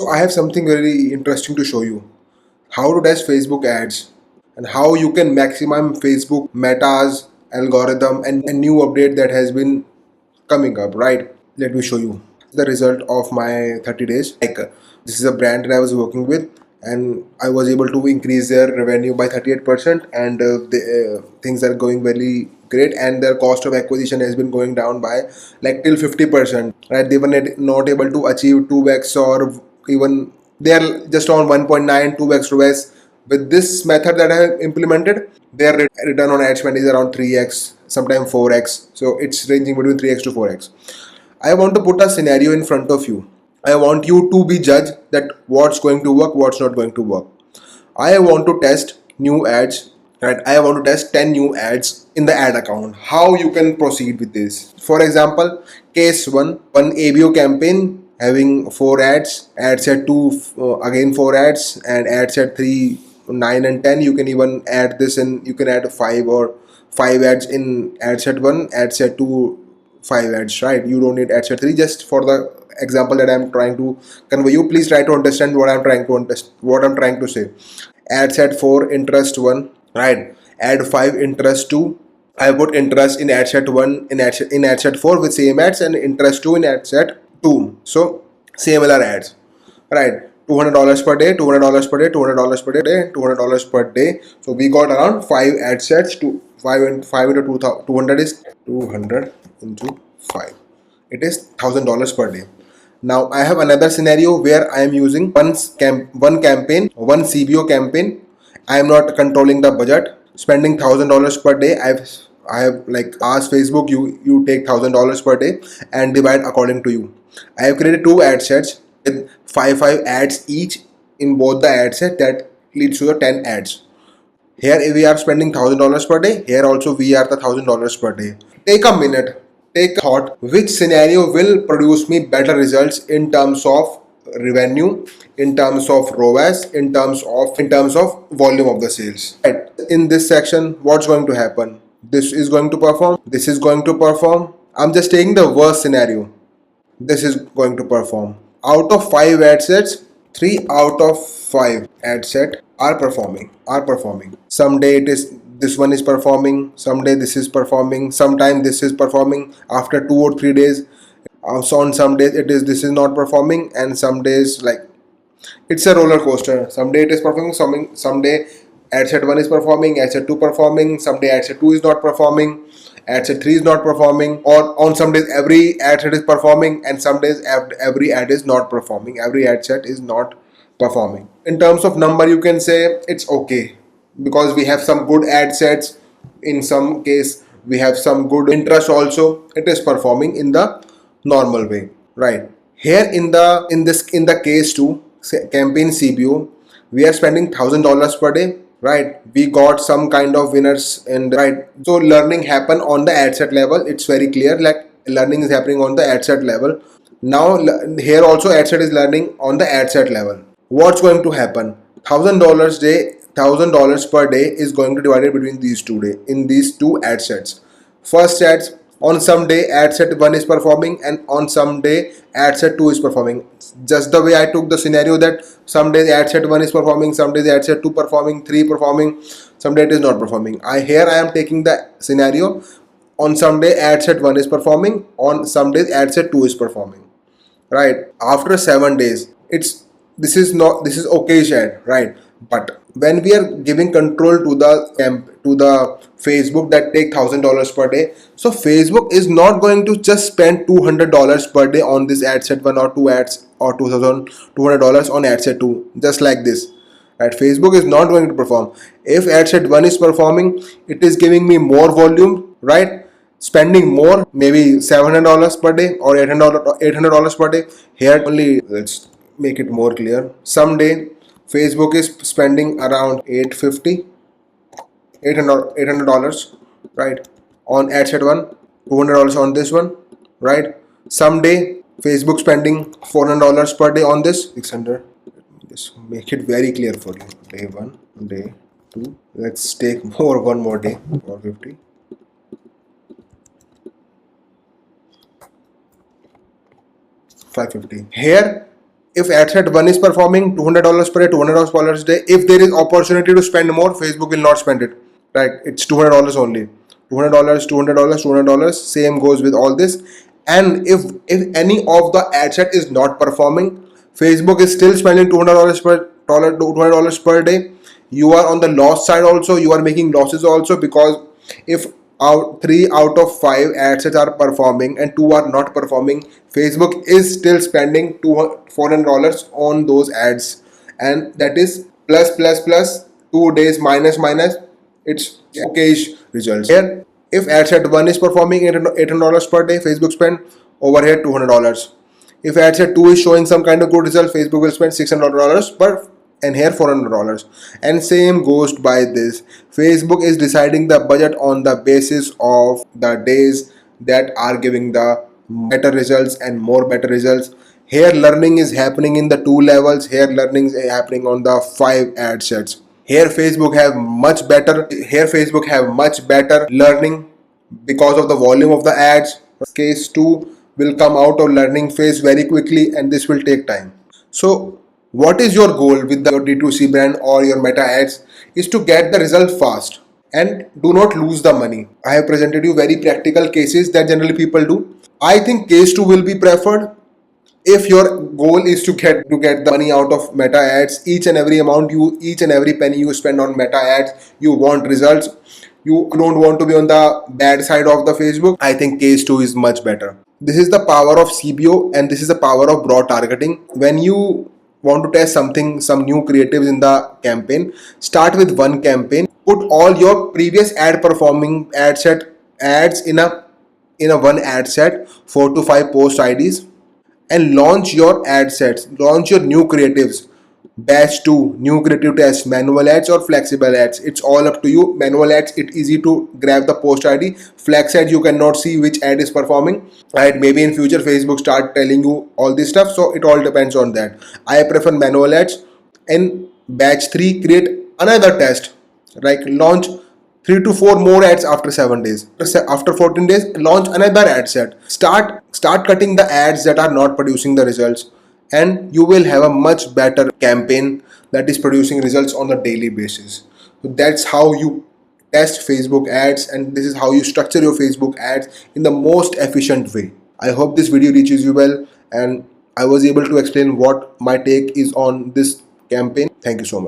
So I have something very interesting to show you. How to test Facebook ads and how you can maximize Facebook Meta's algorithm and new update that has been coming up, right? Let me show you the result of my 30 days. This is a brand that I was working with, and I was able to increase their revenue by 38%, and things are going very great, and their cost of acquisition has been going down by like till 50%, right? They were not able to achieve 2x, or even they are just on 1.9 2x to s. With this method that I have implemented, their return on ad spend is around 3x, sometimes 4x. So it's ranging between 3x to 4x. I want to put a scenario in front of you. I want you to be judge that what's going to work, what's not going to work. I want to test new ads, right? I want to test 10 new ads in the ad account. How you can proceed with this? For example, case one ABO campaign having 4 ads, ad set 2, again 4 ads, and ad set 3, 9 and 10. You can even add this in, you can add 5 ads in ad set 1, ad set 2, 5 ads, right? You don't need ad set 3. Just for the example that I'm trying to convey you, please try to understand what I'm trying to say. Ad set 4 interest 1, right? Add 5 interest 2. I put interest in ad set 1 in ad set 4 with same ads, and interest 2 in ad set 2. So similar ads, right? $200 per day, $200 per day, $200 per day, $200 per day. So we got around 5 ad sets. To 5 into 200 is 200 into 5. It is $1,000 per day. Now I have another scenario where I am using one campaign, one CBO campaign. I am not controlling the budget, spending $1,000 per day. I have like asked Facebook, you take $1,000 per day and divide according to you. I have created 2 ad sets with 5 ads each in both the ad set. That leads to the 10 ads. Here we are spending $1,000 per day. Here also we are the $1,000 per day. Take a minute, take a thought. Which scenario will produce me better results in terms of revenue, in terms of ROAS, in terms of volume of the sales? Right. In this section, what's going to happen? This is going to perform. This is going to perform. I'm just taking the worst scenario. This is going to perform. Out of 5 ad sets, 3 out of 5 ad set are performing. Someday it is this one is performing, someday this is performing, sometime this is performing after 2 or 3 days. So on some days it is this is not performing, and some days like it's a roller coaster. Someday it is performing, someday ad set 1 is performing, ad set 2 performing, someday ad set 2 is not performing, ad set 3 is not performing, or on some days every ad set is performing, and some days every ad is not performing, every ad set is not performing. In terms of number, you can say it's okay, because we have some good ad sets. In some case we have some good interest also. It is performing in the normal way, right? Here in the case 2 campaign CBO, we are spending $1,000 per day, right? We got some kind of winners, and right, so learning happen on the ad set level. It's very clear, like learning is happening on the ad set level. Now here also ad set is learning on the ad set level. What's going to happen? $1,000 per day is going to divide it between these two ad sets. First ads, on some day ad set 1 is performing, and on some day ad set 2 is performing. Just the way I took the scenario, that some days ad set 1 is performing, some days ad set 2 performing, 3 performing, some day it is not performing. I am taking the scenario, on some day ad set 1 is performing, on some days ad set 2 is performing, right? After 7 days, it's this is okay share, right? But when we are giving control to the Facebook that take $1,000 per day, so Facebook is not going to just spend $200 per day on this ad set 1 or 2 ads, or $2,200 on ad set 2, just like this, right? Facebook is not going to perform. If ad set 1 is performing, it is giving me more volume, right? Spending more, maybe $700 per day or $800 per day. Here only, let's make it more clear. Someday Facebook is spending around 850 $800, right, on ad set 1, $200 on this one, right? Someday Facebook spending $400 per day on this, 600. Just make it very clear for you. Day 1, day 2, let's take one more day, 450, 550. Here If ad set 1 is performing $200 per day, $200 per day, if there is opportunity to spend more, Facebook will not spend it. Right? It's $200 only. $200, $200, $200. Same goes with all this. And if any of the ad set is not performing, Facebook is still spending $200 per day. You are on the loss side also. You are making losses also, because if out 3 out of 5 ad sets are performing and 2 are not performing, Facebook is still spending $400 on those ads, and that is plus plus plus 2 days minus minus. It's okayish results here. If ad set 1 is performing $800 per day, Facebook spend over here $200. If ad set 2 is showing some kind of good result, Facebook will spend $600 per, and here $400. And same goes by this. Facebook is deciding the budget on the basis of the days that are giving the better results and more better results. Here learning is happening in the 2 levels. Here learning is happening on the 5 ad sets. Here Facebook have much better learning because of the volume of the ads. Case 2 will come out of learning phase very quickly, and this will take time. So what is your goal with your D2C brand or your meta ads? Is to get the result fast and do not lose the money. I have presented you very practical cases that generally people do. I think case 2 will be preferred. If your goal is to get the money out of meta ads, each and every penny you spend on meta ads, you want results. You don't want to be on the bad side of the Facebook. I think case 2 is much better. This is the power of CBO, and this is the power of broad targeting. When you want to test something, some new creatives in the campaign, start with one campaign. Put all your previous ad performing ad set ads in a one ad set, 4 to 5 post IDs, and launch your ad sets, launch your new creatives. Batch 2, new creative test, manual ads or flexible ads. It's all up to you. Manual ads, it's easy to grab the post ID. Flex ads, you cannot see which ad is performing. Right? Maybe in future Facebook start telling you all this stuff. So it all depends on that. I prefer manual ads. In batch 3, create another test. Like launch 3 to 4 more ads after 7 days. After 14 days, launch another ad set. Start cutting the ads that are not producing the results, and you will have a much better campaign that is producing results on a daily basis. So that's how you test Facebook ads, and this is how you structure your Facebook ads in the most efficient way. I hope this video reaches you well, and I was able to explain what my take is on this campaign. Thank you so much.